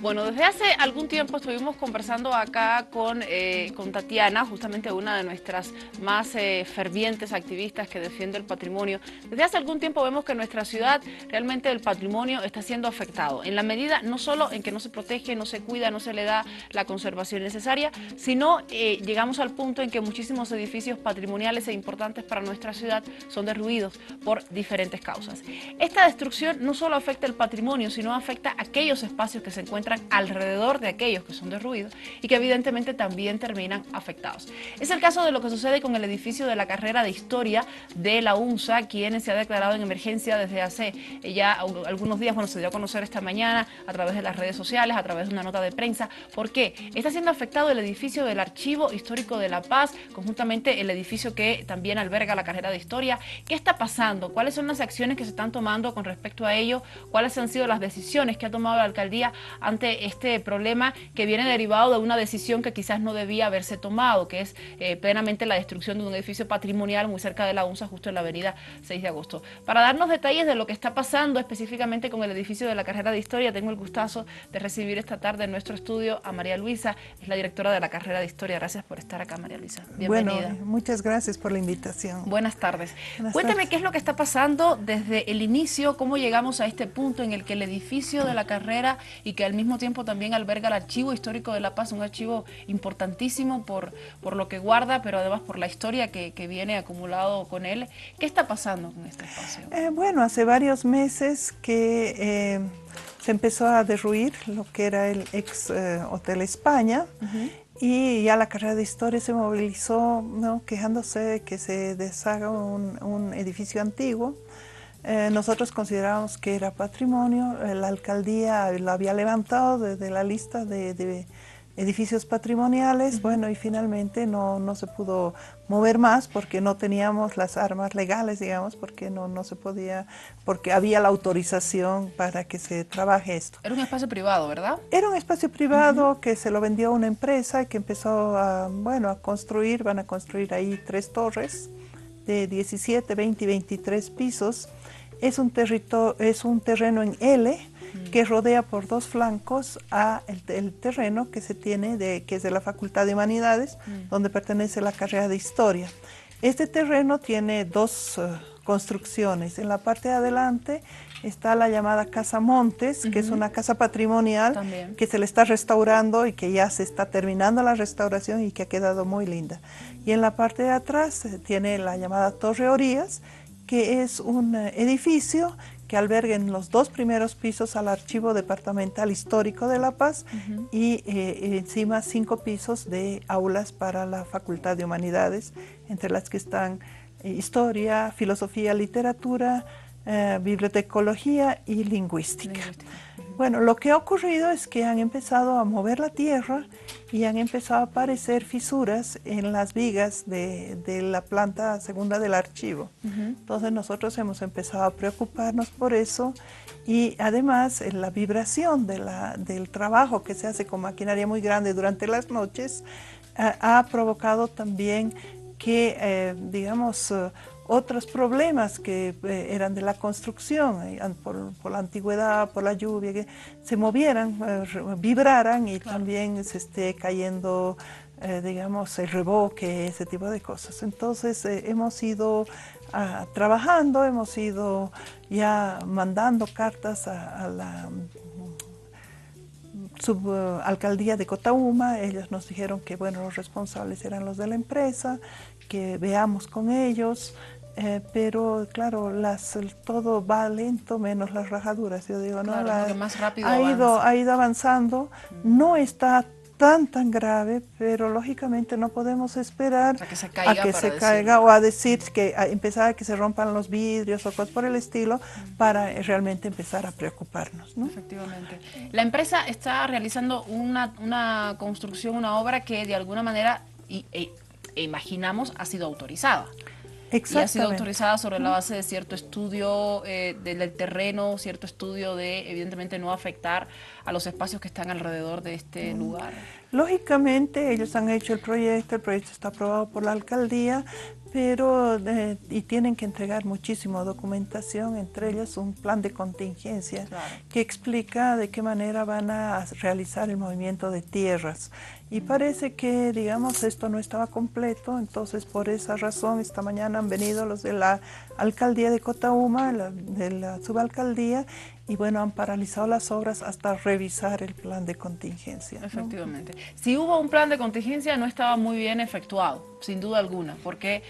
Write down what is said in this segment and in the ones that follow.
Bueno, desde hace algún tiempo estuvimos conversando acá con Tatiana, justamente una de nuestras más fervientes activistas que defiende el patrimonio. Desde hace algún tiempo vemos que en nuestra ciudad realmente el patrimonio está siendo afectado, en la medida no solo en que no se protege, no se cuida, no se le da la conservación necesaria, sino llegamos al punto en que muchísimos edificios patrimoniales e importantes para nuestra ciudad son derruidos por diferentes causas. Esta destrucción no solo afecta el patrimonio, sino afecta aquellos espacios que se encuentran alrededor de aquellos que son derruidos y que evidentemente también terminan afectados. Es el caso de lo que sucede con el edificio de la carrera de Historia de la UNSA, quien se ha declarado en emergencia desde hace ya algunos días. Bueno, se dio a conocer esta mañana a través de las redes sociales, a través de una nota de prensa. ¿Por qué? Está siendo afectado el edificio del Archivo Histórico de La Paz, conjuntamente el edificio que también alberga la carrera de Historia. ¿Qué está pasando? ¿Cuáles son las acciones que se están tomando con respecto a ello? ¿Cuáles han sido las decisiones que ha tomado la alcaldía ante este problema que viene derivado de una decisión que quizás no debía haberse tomado, que es plenamente la destrucción de un edificio patrimonial muy cerca de la UNSA, justo en la avenida 6 de agosto? Para darnos detalles de lo que está pasando específicamente con el edificio de la carrera de Historia, tengo el gustazo de recibir esta tarde en nuestro estudio a María Luisa, es la directora de la carrera de Historia. Gracias por estar acá, María Luisa. Bienvenida. Bueno, muchas gracias por la invitación. Buenas tardes. Cuéntame Tardes. ¿Qué es lo que está pasando desde el inicio? ¿Cómo llegamos a este punto en el que el edificio de la carrera y que al mismo tiempo también alberga el Archivo Histórico de La Paz, un archivo importantísimo por lo que guarda, pero además por la historia que viene acumulado con él? ¿Qué está pasando con este espacio? Bueno, hace varios meses que se empezó a derruir lo que era el ex Hotel España. Y ya la carrera de Historia se movilizó, ¿no?, quejándose de que se deshaga un edificio antiguo. Nosotros considerábamos que era patrimonio, la alcaldía lo había levantado de la lista de edificios patrimoniales, bueno, y finalmente no se pudo mover más porque no teníamos las armas legales, digamos, porque no se podía, porque había la autorización para que se trabaje esto. Era un espacio privado, ¿verdad? Era un espacio privado que se lo vendió a una empresa que empezó a construir, van a construir ahí 3 torres de 17, 20 y 23 pisos. Es un terreno en L que rodea por 2 flancos el terreno que se tiene, que es de la Facultad de Humanidades, donde pertenece la carrera de Historia. Este terreno tiene 2 construcciones. En la parte de adelante está la llamada Casa Montes, que es una casa patrimonial también, que se le está restaurando y que ya se está terminando la restauración y que ha quedado muy linda. Y en la parte de atrás tiene la llamada Torre Orías, que es un edificio que alberga en los 2 primeros pisos al Archivo Departamental Histórico de La Paz y encima 5 pisos de aulas para la Facultad de Humanidades, entre las que están Historia, Filosofía, Literatura, Bibliotecología y Lingüística. Bueno, lo que ha ocurrido es que han empezado a mover la tierra y han empezado a aparecer fisuras en las vigas de la planta segunda del archivo. Entonces nosotros hemos empezado a preocuparnos por eso y además la vibración del trabajo que se hace con maquinaria muy grande durante las noches ha provocado también que, digamos, otros problemas que eran de la construcción, por la antigüedad, por la lluvia, que se movieran, vibraran y también se esté cayendo, digamos, el revoque, ese tipo de cosas. Entonces hemos ido trabajando, hemos ido ya mandando cartas a la subalcaldía de Cotauma. Ellos nos dijeron que, bueno, los responsables eran los de la empresa, que veamos con ellos. Pero claro, todo va lento menos las rajaduras. Yo digo, claro, ¿no? Lo que más rápido ha ido avanzando, no está tan grave, pero lógicamente no podemos esperar a que se caiga o a decir empezar a que se rompan los vidrios o cosas por el estilo para realmente empezar a preocuparnos, ¿no? Efectivamente. La empresa está realizando una construcción, una obra que de alguna manera imaginamos ha sido autorizada. Y ha sido autorizada sobre la base de cierto estudio del terreno, cierto estudio de, evidentemente, no afectar a los espacios que están alrededor de este lugar? Lógicamente ellos han hecho el proyecto está aprobado por la alcaldía, pero y tienen que entregar muchísima documentación, entre ellas un plan de contingencia que explica de qué manera van a realizar el movimiento de tierras. Y parece que, digamos, esto no estaba completo, entonces por esa razón esta mañana han venido los de la alcaldía de Cotauma, de la subalcaldía, y bueno, han paralizado las obras hasta revisar el plan de contingencia, ¿no? Efectivamente. Si hubo un plan de contingencia, no estaba muy bien efectuado, sin duda alguna, porque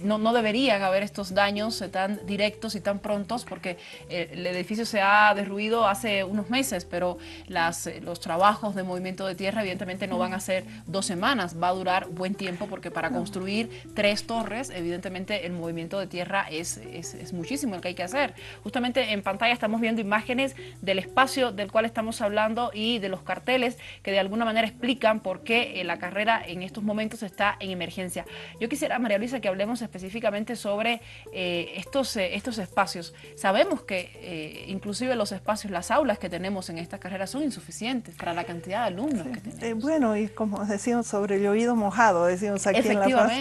no deberían haber estos daños tan directos y tan prontos, porque el edificio se ha derruido hace unos meses, pero los trabajos de movimiento de tierra evidentemente no van a ser 2 semanas, va a durar buen tiempo, porque para construir 3 torres, evidentemente el movimiento de tierra es muchísimo el que hay que hacer. Justamente en pantalla estamos viendo imágenes del espacio del cual estamos hablando y de los carteles que de alguna manera explican por qué la carrera en estos momentos está en emergencia. Yo quisiera, María Luisa, que hablemos específicamente sobre estos espacios. Sabemos que inclusive los espacios, las aulas que tenemos en esta carrera son insuficientes para la cantidad de alumnos que tenemos. Bueno, y como decimos sobre el oído mojado, decimos aquí en La Paz,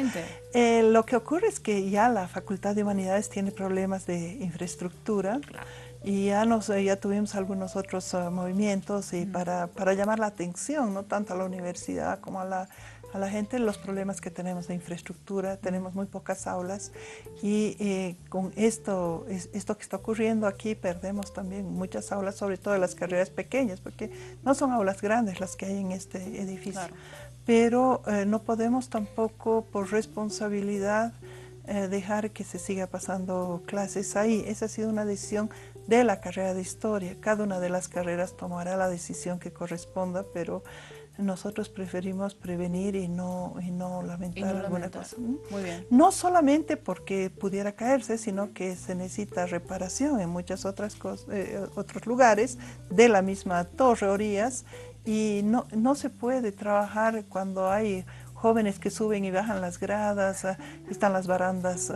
lo que ocurre es que ya la Facultad de Humanidades tiene problemas de infraestructura. Claro. Y ya tuvimos algunos otros movimientos y para llamar la atención, no tanto a la universidad como a la gente, los problemas que tenemos de infraestructura. Tenemos muy pocas aulas y con esto que está ocurriendo aquí perdemos también muchas aulas, sobre todo las carreras pequeñas, porque no son aulas grandes las que hay en este edificio. Claro. Pero no podemos tampoco por responsabilidad dejar que se siga pasando clases ahí. Esa ha sido una decisión de la carrera de historia. Cada una de las carreras tomará la decisión que corresponda, pero nosotros preferimos prevenir y no lamentar alguna cosa. Muy bien. No solamente porque pudiera caerse, sino que se necesita reparación en muchas otras otros lugares de la misma torre, orillas, y no se puede trabajar cuando hay jóvenes que suben y bajan las gradas, están las barandas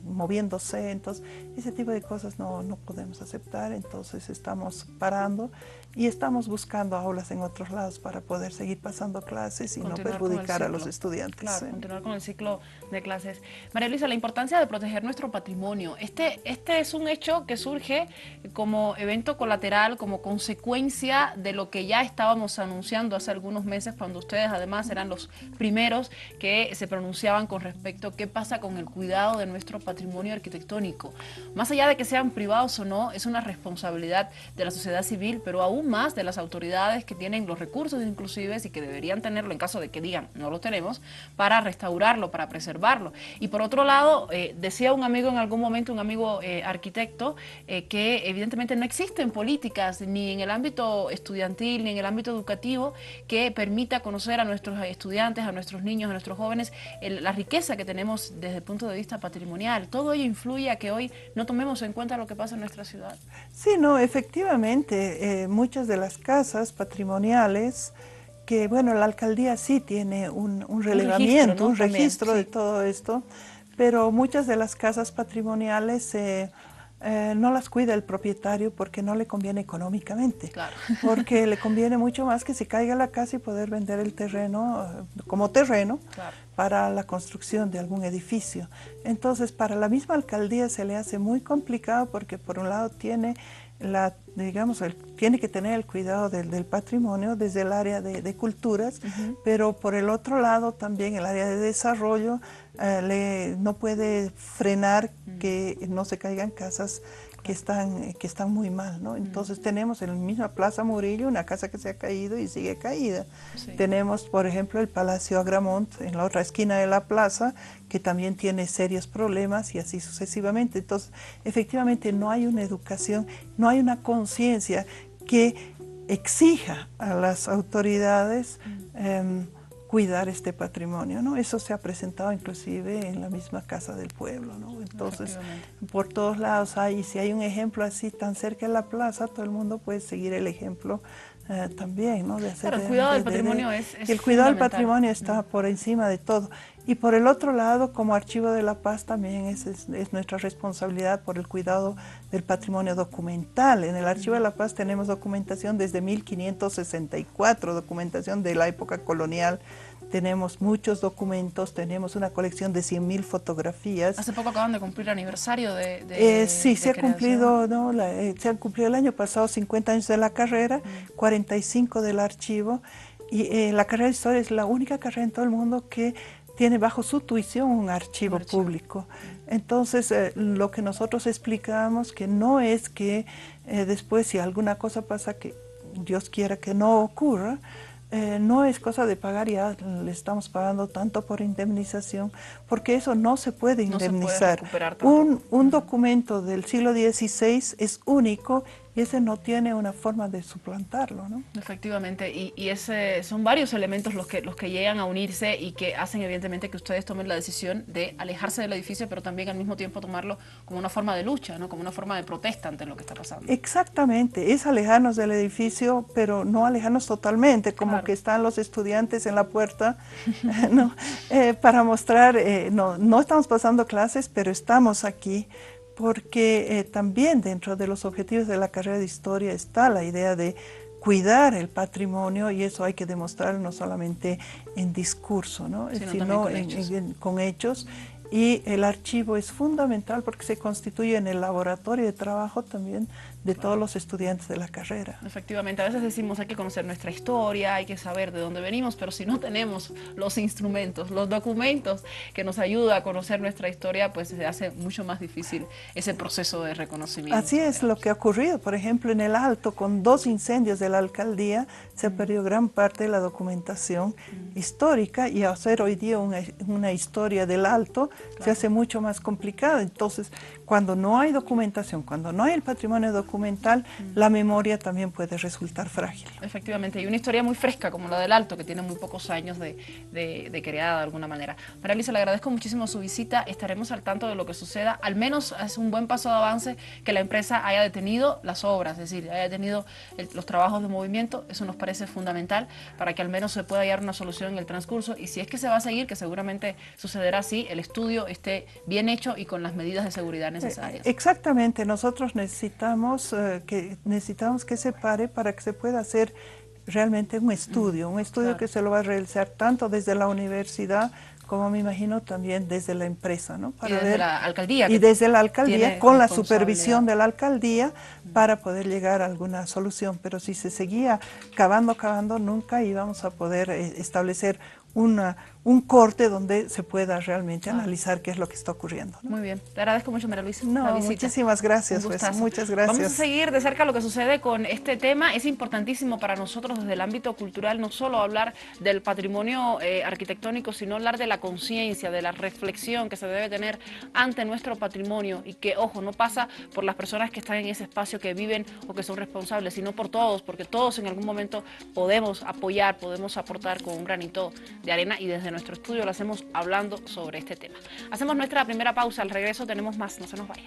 moviéndose, entonces ese tipo de cosas no podemos aceptar, entonces estamos parando y estamos buscando aulas en otros lados para poder seguir pasando clases y no perjudicar a los estudiantes. Claro, continuar con el ciclo de clases. María Luisa, la importancia de proteger nuestro patrimonio. Este es un hecho que surge como evento colateral, como consecuencia de lo que ya estábamos anunciando hace algunos meses, cuando ustedes además eran los primeros que se pronunciaban con respecto a qué pasa con el cuidado de nuestro patrimonio arquitectónico. Más allá de que sean privados o no, es una responsabilidad de la sociedad civil, pero aún más de las autoridades que tienen los recursos inclusive y que deberían tenerlo en caso de que digan no lo tenemos, para restaurarlo, para preservarlo. Y por otro lado, decía un amigo en algún momento, un amigo arquitecto, que evidentemente no existen políticas ni en el ámbito estudiantil ni en el ámbito educativo que permita conocer a nuestros estudiantes, a nuestros niños, a nuestros jóvenes, la riqueza que tenemos desde el punto de vista patrimonial. Todo ello influye a que hoy no tomemos en cuenta lo que pasa en nuestra ciudad. Sí, no, efectivamente, muchas de las casas patrimoniales, que bueno, la alcaldía sí tiene un relevamiento, un registro de todo esto, pero muchas de las casas patrimoniales no las cuida el propietario porque no le conviene económicamente, claro. Porque le conviene mucho más que se caiga la casa y poder vender el terreno como terreno, claro, para la construcción de algún edificio. Entonces, para la misma alcaldía se le hace muy complicado porque por un lado tiene tiene que tener el cuidado del patrimonio desde el área de culturas, pero por el otro lado también el área de desarrollo no puede frenar que no se caigan casas que están muy mal, ¿no? Entonces tenemos en la misma Plaza Murillo una casa que se ha caído y sigue caída. Sí. Tenemos, por ejemplo, el Palacio Agramont en la otra esquina de la plaza, que también tiene serios problemas y así sucesivamente. Entonces, efectivamente no hay una educación, no hay una conciencia que exija a las autoridades cuidar este patrimonio, ¿no? Eso se ha presentado inclusive en la misma Casa del Pueblo, ¿no? Entonces, por todos lados hay, y si hay un ejemplo así tan cerca de la plaza, todo el mundo puede seguir el ejemplo también, ¿no? De hacer, claro, el cuidado del patrimonio es el cuidado del patrimonio está por encima de todo. Y por el otro lado, como Archivo de la Paz, también es nuestra responsabilidad por el cuidado del patrimonio documental. En el Archivo de la Paz tenemos documentación desde 1564, documentación de la época colonial. Tenemos muchos documentos, tenemos una colección de 100.000 fotografías. Hace poco acaban de cumplir el aniversario Sí, de se ha cumplido, ¿no? Se han cumplido el año pasado 50 años de la carrera, 45 del archivo. Y la carrera de historia es la única carrera en todo el mundo que tiene bajo su tuición un archivo público. Entonces, lo que nosotros explicamos que no es que después si alguna cosa pasa que Dios quiera que no ocurra, no es cosa de pagar, ya le estamos pagando tanto por indemnización, porque eso no se puede indemnizar. No se puede recuperar tanto. Un documento del siglo XVI es único y ese no tiene una forma de suplantarlo, ¿no? Efectivamente, y son varios elementos los que llegan a unirse y que hacen evidentemente que ustedes tomen la decisión de alejarse del edificio, pero también al mismo tiempo tomarlo como una forma de lucha, ¿no? Como una forma de protesta ante lo que está pasando. Exactamente, es alejarnos del edificio, pero no alejarnos totalmente, como claro. que están los estudiantes en la puerta, ¿no? Para mostrar, no estamos pasando clases, pero estamos aquí, porque también dentro de los objetivos de la carrera de historia está la idea de cuidar el patrimonio, y eso hay que demostrarlo no solamente en discurso, ¿no? sino con hechos. Y el archivo es fundamental porque se constituye en el laboratorio de trabajo también de todos los estudiantes de la carrera. Efectivamente, a veces decimos hay que conocer nuestra historia, hay que saber de dónde venimos, pero si no tenemos los instrumentos, los documentos que nos ayudan a conocer nuestra historia, pues se hace mucho más difícil ese proceso de reconocimiento. Así es lo que ha ocurrido, por ejemplo, en el Alto, con 2 incendios de la alcaldía, se ha perdido gran parte de la documentación histórica, y hacer hoy día una historia del Alto se hace mucho más complicada. Entonces, cuando no hay documentación, cuando no hay el patrimonio documental, la memoria también puede resultar frágil. Efectivamente, y una historia muy fresca como la del Alto, que tiene muy pocos años de creada de alguna manera. María Luisa, le agradezco muchísimo su visita, estaremos al tanto de lo que suceda. Al menos es un buen paso de avance que la empresa haya detenido las obras, es decir, haya detenido los trabajos de movimiento. Eso nos parece fundamental para que al menos se pueda hallar una solución en el transcurso, y si es que se va a seguir, que seguramente sucederá así, el estudio esté bien hecho y con las medidas de seguridad necesarias. Exactamente, nosotros necesitamos que se pare para que se pueda hacer realmente un estudio claro. Que se lo va a realizar tanto desde la universidad como me imagino también desde la empresa, ¿no? Para desde la alcaldía. Y desde la alcaldía, con la supervisión de la alcaldía, para poder llegar a alguna solución. Pero si se seguía cavando, nunca íbamos a poder establecer un corte donde se pueda realmente analizar qué es lo que está ocurriendo, ¿no? Muy bien, te agradezco mucho, María Luisa. No, muchísimas gracias, pues, muchas gracias. Vamos a seguir de cerca lo que sucede con este tema. Es importantísimo para nosotros desde el ámbito cultural no solo hablar del patrimonio arquitectónico, sino hablar de la conciencia, de la reflexión que se debe tener ante nuestro patrimonio, y que, ojo, no pasa por las personas que están en ese espacio, que viven o que son responsables, sino por todos, porque todos en algún momento podemos apoyar, podemos aportar con un granito de arena, y desde nuestro estudio lo hacemos hablando sobre este tema. Hacemos nuestra primera pausa, al regreso tenemos más, no se nos vaya.